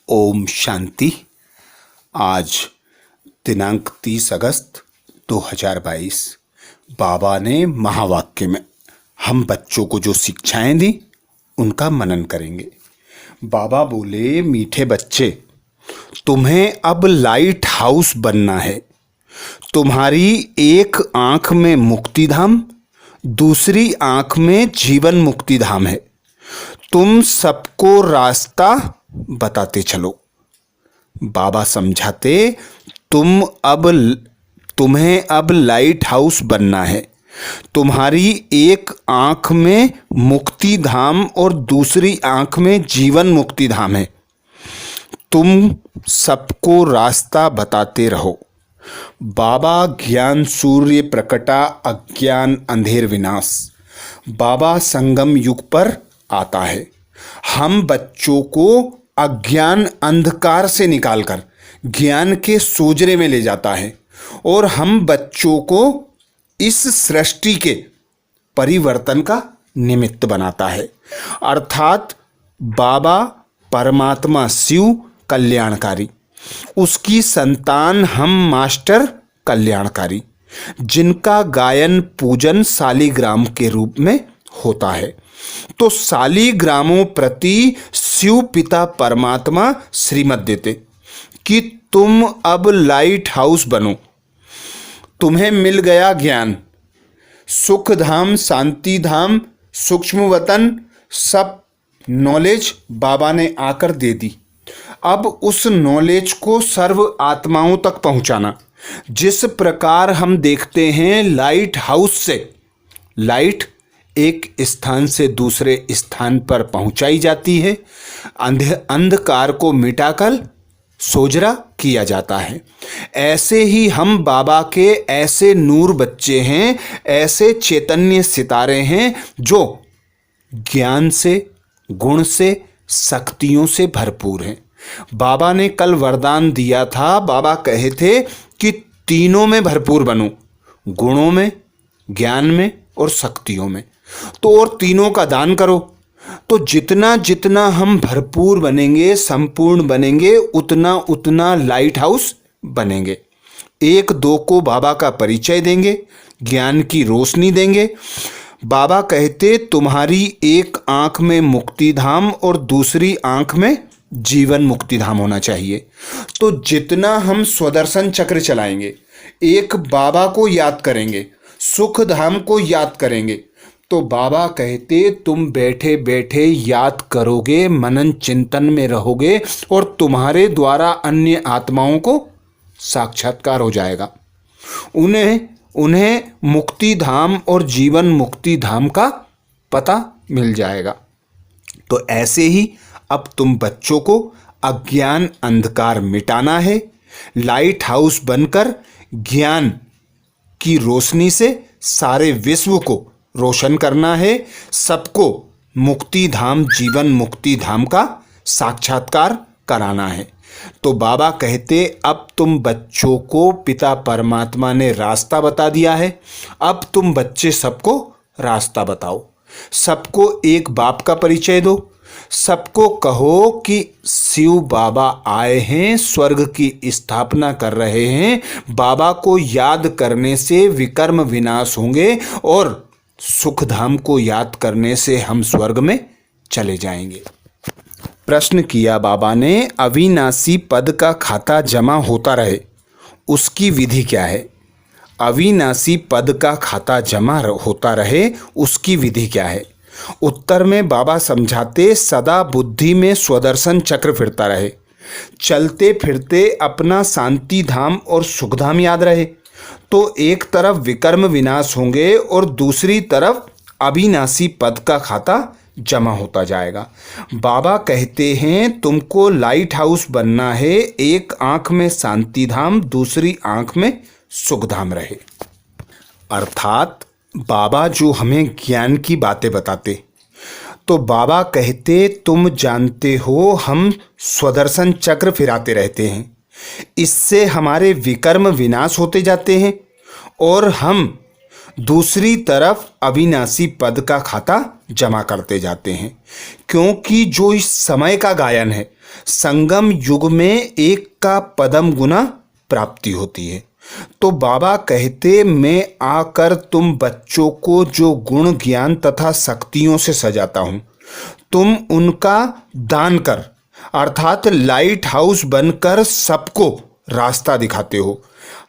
ओम शांति। आज दिनांक 30 अगस्त 2022 बाबा ने महावाक्य में हम बच्चों को जो शिक्षाएं दी उनका मनन करेंगे। बाबा बोले, मीठे बच्चे, तुम्हें अब लाइट हाउस बनना है। तुम्हारी एक आंख में मुक्तिधाम, दूसरी आंख में जीवन मुक्तिधाम है। तुम सबको रास्ता बताते चलो। बाबा समझाते, तुम्हें अब लाइट हाउस बनना है। तुम्हारी एक आंख में मुक्ति धाम और दूसरी आंख में जीवन मुक्ति धाम है। तुम सबको रास्ता बताते रहो। बाबा ज्ञान सूर्य प्रकटा, अज्ञान अंधेर विनाश। बाबा संगम युग पर आता है। हम बच्चों को अज्ञान अंधकार से निकालकर ज्ञान के सोजरे में ले जाता है और हम बच्चों को इस सृष्टि के परिवर्तन का निमित्त बनाता है। अर्थात बाबा परमात्मा शिव कल्याणकारी, उसकी संतान हम मास्टर कल्याणकारी, जिनका गायन पूजन शालिग्राम के रूप में होता है। तो शालिग्रामों प्रति शिव पिता परमात्मा श्रीमत देते कि तुम अब लाइट हाउस बनो। तुम्हें मिल गया ज्ञान, सुख धाम, शांति धाम, सूक्ष्म वतन, सब नॉलेज बाबा ने आकर दे दी। अब उस नॉलेज को सर्व आत्माओं तक पहुंचाना। जिस प्रकार हम देखते हैं लाइट हाउस से लाइट एक स्थान से दूसरे स्थान पर पहुंचाई जाती है, अंधकार को मिटाकर सोजरा किया जाता है। ऐसे ही हम बाबा के ऐसे नूर बच्चे हैं, ऐसे चैतन्य सितारे हैं जो ज्ञान से, गुण से, शक्तियों से भरपूर हैं। बाबा ने कल वरदान दिया था। बाबा कहे थे कि तीनों में भरपूर बनो, गुणों में, ज्ञान में और शक्तियों में। तो और तीनों का दान करो। तो जितना जितना हम भरपूर बनेंगे, संपूर्ण बनेंगे, उतना उतना लाइट हाउस बनेंगे। एक दो को बाबा का परिचय देंगे, ज्ञान की रोशनी देंगे। बाबा कहते, तुम्हारी एक आंख में मुक्ति धाम और दूसरी आंख में जीवन मुक्ति धाम होना चाहिए। तो जितना हम स्वदर्शन चक्र चलाएंगे, एक बाबा को याद करेंगे, सुख धाम को याद करेंगे, तो बाबा कहते तुम बैठे बैठे याद करोगे, मनन चिंतन में रहोगे और तुम्हारे द्वारा अन्य आत्माओं को साक्षात्कार हो जाएगा। उन्हें मुक्ति धाम और जीवन मुक्ति धाम का पता मिल जाएगा। तो ऐसे ही अब तुम बच्चों को अज्ञान अंधकार मिटाना है, लाइट हाउस बनकर ज्ञान की रोशनी से सारे विश्व को रोशन करना है। सबको मुक्ति धाम, जीवन मुक्ति धाम का साक्षात्कार कराना है। तो बाबा कहते, अब तुम बच्चों को पिता परमात्मा ने रास्ता बता दिया है। अब तुम बच्चे सबको रास्ता बताओ, सबको एक बाप का परिचय दो, सबको कहो कि शिव बाबा आए हैं, स्वर्ग की स्थापना कर रहे हैं। बाबा को याद करने से विकर्म विनाश होंगे और सुख धाम को याद करने से हम स्वर्ग में चले जाएंगे। प्रश्न किया बाबा ने, अविनाशी पद का खाता जमा होता रहे उसकी विधि क्या है? अविनाशी पद का खाता जमा होता रहे उसकी विधि क्या है? उत्तर में बाबा समझाते, सदा बुद्धि में स्वदर्शन चक्र फिरता रहे, चलते फिरते अपना शांति धाम और सुख धाम याद रहे, तो एक तरफ विकर्म विनाश होंगे और दूसरी तरफ अविनाशी पद का खाता जमा होता जाएगा। बाबा कहते हैं तुमको लाइट हाउस बनना है, एक आंख में शांति धाम, दूसरी आंख में सुख धाम रहे। अर्थात बाबा जो हमें ज्ञान की बातें बताते, तो बाबा कहते तुम जानते हो हम स्वदर्शन चक्र फिराते रहते हैं, इससे हमारे विकर्म विनाश होते जाते हैं और हम दूसरी तरफ अविनाशी पद का खाता जमा करते जाते हैं, क्योंकि जो इस समय का गायन है, संगम युग में एक का पदम गुना प्राप्ति होती है। तो बाबा कहते, मैं आकर तुम बच्चों को जो गुण ज्ञान तथा शक्तियों से सजाता हूँ, तुम उनका दान कर, अर्थात लाइट हाउस बनकर सबको रास्ता दिखाते हो,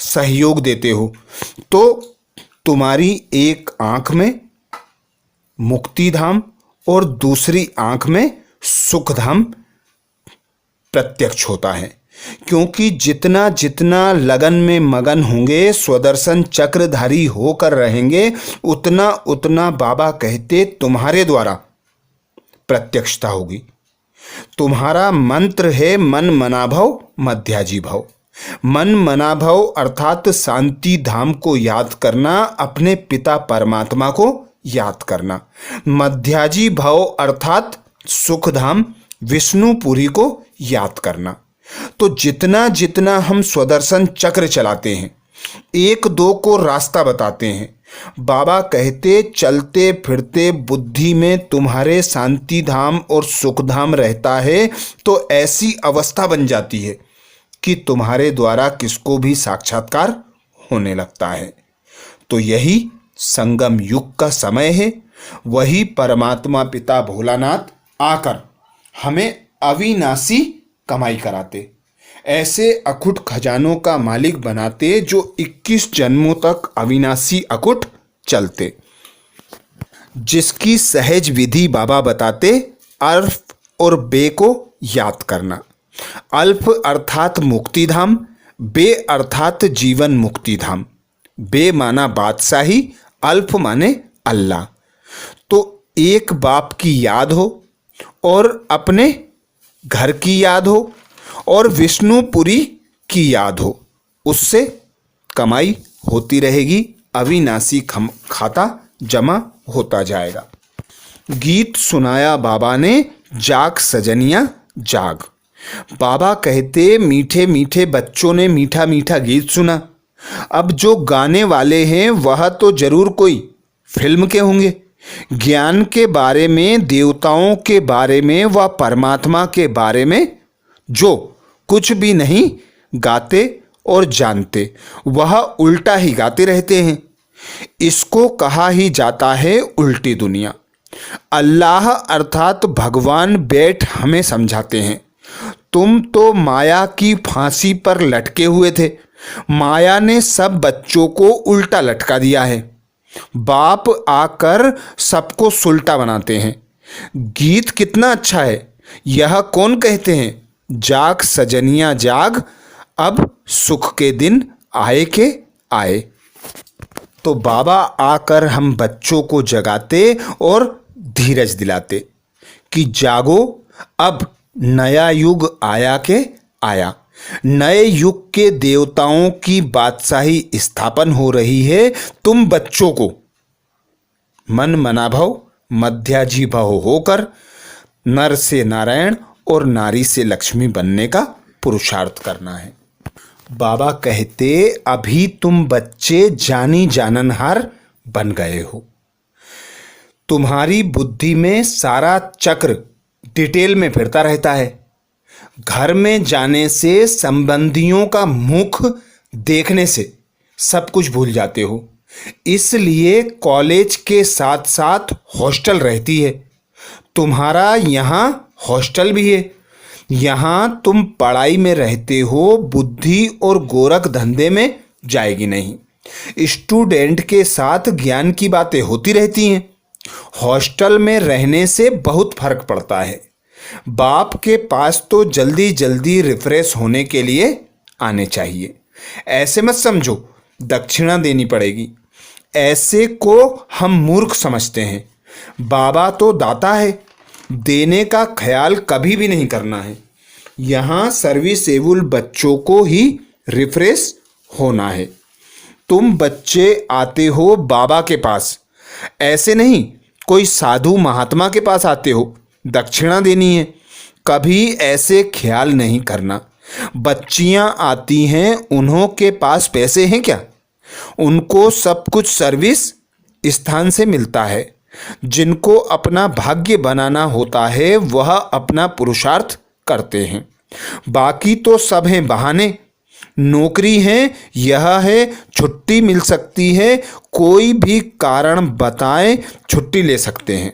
सहयोग देते हो। तो तुम्हारी एक आंख में मुक्ति धाम और दूसरी आंख में सुख धाम प्रत्यक्ष होता है, क्योंकि जितना जितना लगन में मगन होंगे, स्वदर्शन चक्रधारी होकर रहेंगे, उतना उतना बाबा कहते तुम्हारे द्वारा प्रत्यक्षता होगी। तुम्हारा मंत्र है मन मनाभव मध्याजी भव। मन मनाभव अर्थात शांति धाम को याद करना, अपने पिता परमात्मा को याद करना। मध्याजी भव अर्थात सुख धाम विष्णुपुरी को याद करना। तो जितना जितना हम स्वदर्शन चक्र चलाते हैं, एक दो को रास्ता बताते हैं, बाबा कहते चलते फिरते बुद्धि में तुम्हारे शांति धाम और सुख धाम रहता है, तो ऐसी अवस्था बन जाती है कि तुम्हारे द्वारा किसको भी साक्षात्कार होने लगता है। तो यही संगम युग का समय है। वही परमात्मा पिता भोलानाथ आकर हमें अविनाशी कमाई कराते, ऐसे अकुट खजानों का मालिक बनाते जो 21 जन्मों तक अविनाशी अकुट चलते, जिसकी सहज विधि बाबा बताते। अल्फ और बे को याद करना। अल्फ अर्थात मुक्ति धाम, बे अर्थात जीवन मुक्ति धाम। बे माना बादशाही, अल्फ माने अल्लाह। तो एक बाप की याद हो और अपने घर की याद हो और विष्णुपुरी की याद हो, उससे कमाई होती रहेगी, अविनाशी खाता जमा होता जाएगा। गीत सुनाया बाबा ने, जाग सजनिया जाग। बाबा कहते मीठे मीठे बच्चों ने मीठा मीठा गीत सुना। अब जो गाने वाले हैं वह तो जरूर कोई फिल्म के होंगे। ज्ञान के बारे में, देवताओं के बारे में व परमात्मा के बारे में जो कुछ भी नहीं गाते और जानते, वह उल्टा ही गाते रहते हैं। इसको कहा ही जाता है उल्टी दुनिया। अल्लाह अर्थात भगवान बैठ हमें समझाते हैं, तुम तो माया की फांसी पर लटके हुए थे, माया ने सब बच्चों को उल्टा लटका दिया है। बाप आकर सबको सुलटा बनाते हैं। गीत कितना अच्छा है, यह कौन कहते हैं, जाग सजनिया जाग, अब सुख के दिन आए के आए। तो बाबा आकर हम बच्चों को जगाते और धीरज दिलाते कि जागो, अब नया युग आया के आया। नए युग के देवताओं की बादशाही स्थापन हो रही है। तुम बच्चों को मन मनाभव मध्याजी भव होकर नर से नारायण और नारी से लक्ष्मी बनने का पुरुषार्थ करना है। बाबा कहते अभी तुम बच्चे जानी जाननहार बन गए हो। तुम्हारी बुद्धि में सारा चक्र डिटेल में फिरता रहता है। घर में जाने से, संबंधियों का मुख देखने से सब कुछ भूल जाते हो। इसलिए कॉलेज के साथ साथ हॉस्टल रहती है। तुम्हारा यहाँ हॉस्टल भी है। यहाँ तुम पढ़ाई में रहते हो, बुद्धि और गोरख धंधे में जाएगी नहीं। स्टूडेंट के साथ ज्ञान की बातें होती रहती हैं। हॉस्टल में रहने से बहुत फर्क पड़ता है। बाप के पास तो जल्दी जल्दी रिफ्रेश होने के लिए आने चाहिए। ऐसे मत समझो दक्षिणा देनी पड़ेगी, ऐसे को हम मूर्ख समझते हैं। बाबा तो दाता है, देने का ख्याल कभी भी नहीं करना है। यहाँ सर्विसेबल बच्चों को ही रिफ्रेश होना है। तुम बच्चे आते हो बाबा के पास, ऐसे नहीं कोई साधु महात्मा के पास आते हो दक्षिणा देनी है, कभी ऐसे ख्याल नहीं करना। बच्चियाँ आती हैं, उन्हों के पास पैसे हैं क्या? उनको सब कुछ सर्विस स्थान से मिलता है। जिनको अपना भाग्य बनाना होता है वह अपना पुरुषार्थ करते हैं, बाकी तो सब हैं बहाने। नौकरी है, यह है, छुट्टी मिल सकती है, कोई भी कारण बताएं छुट्टी ले सकते हैं।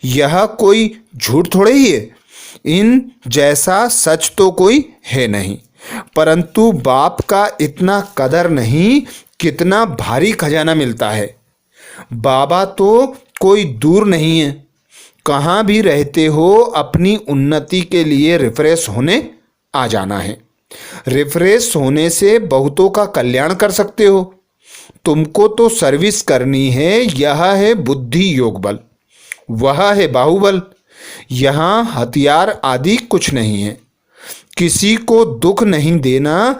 यह कोई झूठ थोड़े ही है, इन जैसा सच तो कोई है नहीं। परंतु बाप का इतना कदर नहीं कितना भारी खजाना मिलता है। बाबा तो कोई दूर नहीं है, कहाँ भी रहते हो अपनी उन्नति के लिए रिफ्रेश होने आ जाना है। रिफ्रेश होने से बहुतों का कल्याण कर सकते हो। तुमको तो सर्विस करनी है, यह है बुद्धि योग बल, वह है बाहुबल। यहाँ हथियार आदि कुछ नहीं है। किसी को दुख नहीं देना,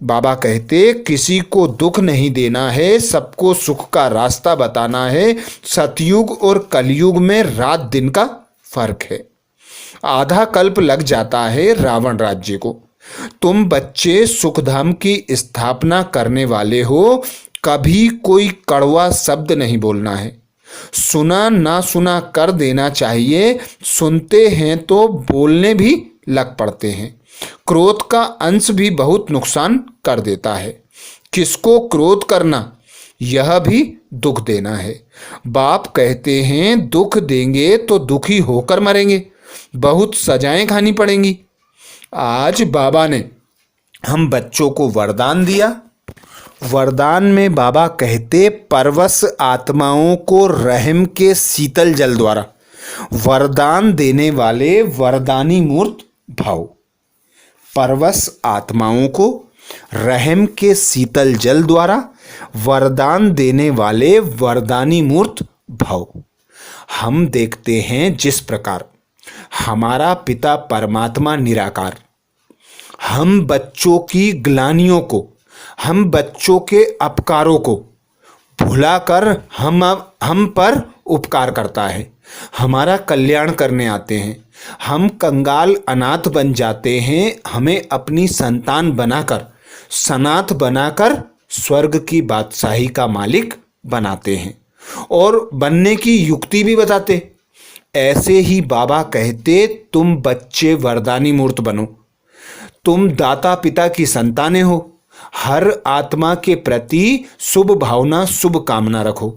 बाबा कहते किसी को दुख नहीं देना है, सबको सुख का रास्ता बताना है। सतयुग और कलयुग में रात दिन का फर्क है। आधा कल्प लग जाता है रावण राज्य को। तुम बच्चे सुखधाम की स्थापना करने वाले हो, कभी कोई कड़वा शब्द नहीं बोलना है। सुना ना सुना कर देना चाहिए। सुनते हैं तो बोलने भी लग पड़ते हैं। क्रोध का अंश भी बहुत नुकसान कर देता है। किसको क्रोध करना, यह भी दुख देना है। बाप कहते हैं दुख देंगे तो दुखी होकर मरेंगे, बहुत सजाएं खानी पड़ेंगी। आज बाबा ने हम बच्चों को वरदान दिया। वरदान में बाबा कहते परवश आत्माओं को रहम के शीतल जल द्वारा वरदान देने वाले वरदानी मूर्त भाव। परवश आत्माओं को रहम के शीतल जल द्वारा वरदान देने वाले वरदानी मूर्त भव। हम देखते हैं जिस प्रकार हमारा पिता परमात्मा निराकार हम बच्चों की ग्लानियों को, हम बच्चों के अपकारों को भुलाकर हम पर उपकार करता है, हमारा कल्याण करने आते हैं। हम कंगाल अनाथ बन जाते हैं, हमें अपनी संतान बनाकर, सनाथ बनाकर स्वर्ग की बादशाही का मालिक बनाते हैं और बनने की युक्ति भी बताते। ऐसे ही बाबा कहते तुम बच्चे वरदानी मूर्त बनो, तुम दाता पिता की संतानें हो। हर आत्मा के प्रति शुभ भावना शुभ कामना रखो।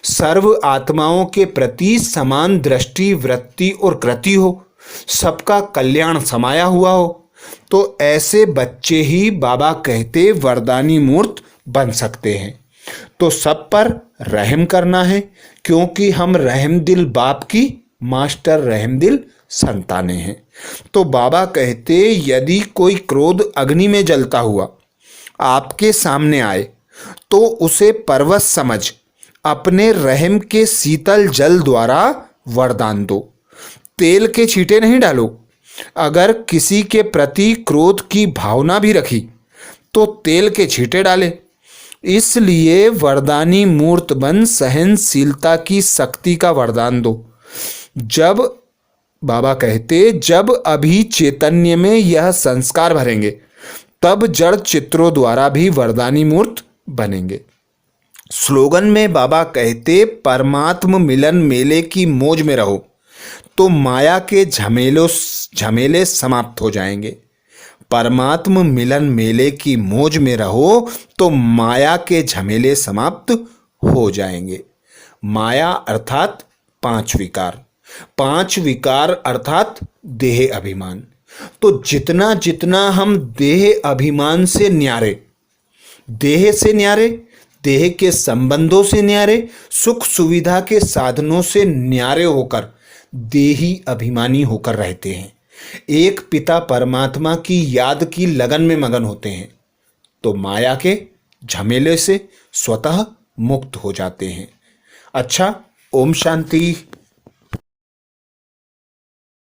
सर्व आत्माओं के प्रति समान दृष्टि वृत्ति और कृति हो, सबका कल्याण समाया हुआ हो। तो ऐसे बच्चे ही बाबा कहते वरदानी मूर्त बन सकते हैं। तो सब पर रहम करना है, क्योंकि हम रहमदिल बाप की मास्टर रहमदिल संतानें हैं। तो बाबा कहते यदि कोई क्रोध अग्नि में जलता हुआ आपके सामने आए तो उसे परवश समझ अपने रहम के शीतल जल द्वारा वरदान दो। तेल के छींटे नहीं डालो। अगर किसी के प्रति क्रोध की भावना भी रखी तो तेल के छींटे डाले। इसलिए वरदानी मूर्त बन सहनशीलता की शक्ति का वरदान दो। जब बाबा कहते जब अभी चैतन्य में यह संस्कार भरेंगे तब जड़ चित्रों द्वारा भी वरदानी मूर्त बनेंगे। स्लोगन में बाबा कहते परमात्म मिलन मेले की मौज में रहो तो माया के झमेले समाप्त हो जाएंगे। परमात्म मिलन मेले की मौज में रहो तो माया के झमेले समाप्त हो जाएंगे। माया अर्थात पांच विकार, पांच विकार अर्थात देह अभिमान। तो जितना जितना हम देह अभिमान से न्यारे, देह से न्यारे, देह के संबंधों से न्यारे, सुख सुविधा के साधनों से न्यारे होकर देही अभिमानी होकर रहते हैं, एक पिता परमात्मा की याद की लगन में मगन होते हैं, तो माया के झमेले से स्वतः मुक्त हो जाते हैं। अच्छा, ओम शांति।